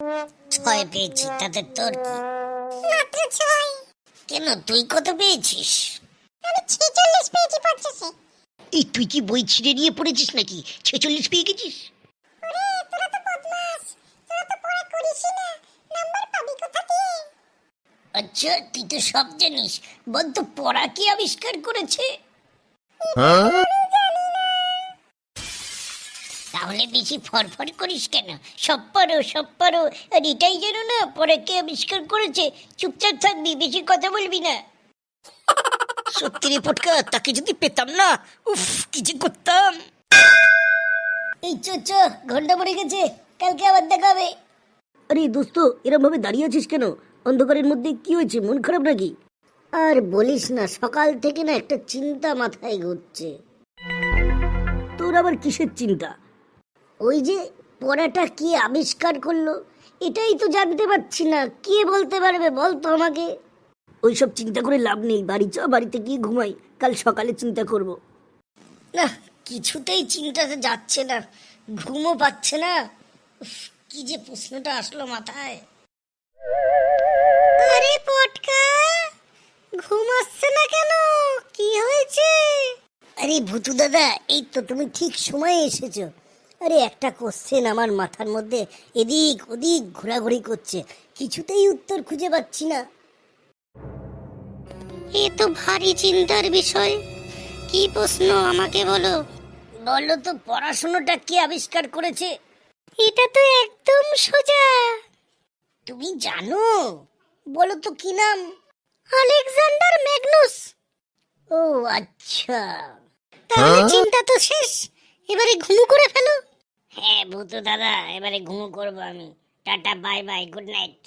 6 পেয়েছি, তাতে তোর কি? মাত্র 6? কেন, তুই কত পেয়েছিস? আমি 46 পেয়েছি 50-এ। এই তুই কি বই ছিঁড়ে নিয়ে পড়েছিস নাকি? 46 পেয়ে গেছিস? ওরে তোরা তো বদমাস, তোরা তো পড়া করিসই না, নাম্বার পাবি কোথা দিয়ে? আচ্ছা, তুই তো সব জানিস। বল তো, পড়া কি আবিষ্কার করেছে? তাহলে বেশি ফরফর করিস কেন? সব পারো, সব পারো। আর এটাই জানো না পড়া কে আবিষ্কার করেছে? চুপচাপ থাকবি, বেশি কথা বলবি না। সত্যি রে পটকা, তাকে যদি পেতাম না, উফ কি যে করতাম। এই চ, ঘন্টা পড়ে গেছে, কালকে আবার দেখা হবে। আরে দোস্ত, এরকম ভাবে দাঁড়িয়ে আছিস কেন? অন্ধকারের মধ্যে কি হয়েছে, মন খারাপ নাকি? আর বলিস না, সকাল থেকে না একটা চিন্তা মাথায় ঘুরছে। তোর আবার কিসের চিন্তা? ওই যে পড়াটা কি আবিষ্কার করলো, এটাই তো জানতে পারছি না। কে বলতে পারবে বল তো আমাকে? ওইসব চিন্তা করে লাভ নেই, বাড়ি চ, বাড়িতে গিয়ে ঘুমাই, কাল সকালে চিন্তা করব। না, কিছুতেই চিন্তাতে যাচ্ছে না, ঘুমও পাচ্ছে না। উফ, কি যে প্রশ্নটা আসলো মাথায়। আরে পটকা, ঘুম আসছে না কেন? কি হয়েছে? আরে ভুতু দাদা, এই তো তুমি ঠিক সময়ে এসেছো। আরে একটা কোশ্চেন আমার মাথার মধ্যে এদিক ওদিক ঘোরাঘুরি করছে, কিছুতেই উত্তর খুঁজে পাচ্ছি না। এ তো ভারী চিন্তার বিষয়। কি প্রশ্ন আমাকে বলো? বলো তো, পড়াশোনাটা কে আবিষ্কার করেছে? এটা তো একদম সোজা। তুমি জানো? বলো তো কি নাম? Alexander Magnus. ও আচ্ছা। তাহলে চিন্তা তো শেষ, এবারে ঘুমু করে ফেলো। হ্যাঁ ভূতু দাদা, এবারে ঘুমো করবো আমি। Tata, bye bye, good night.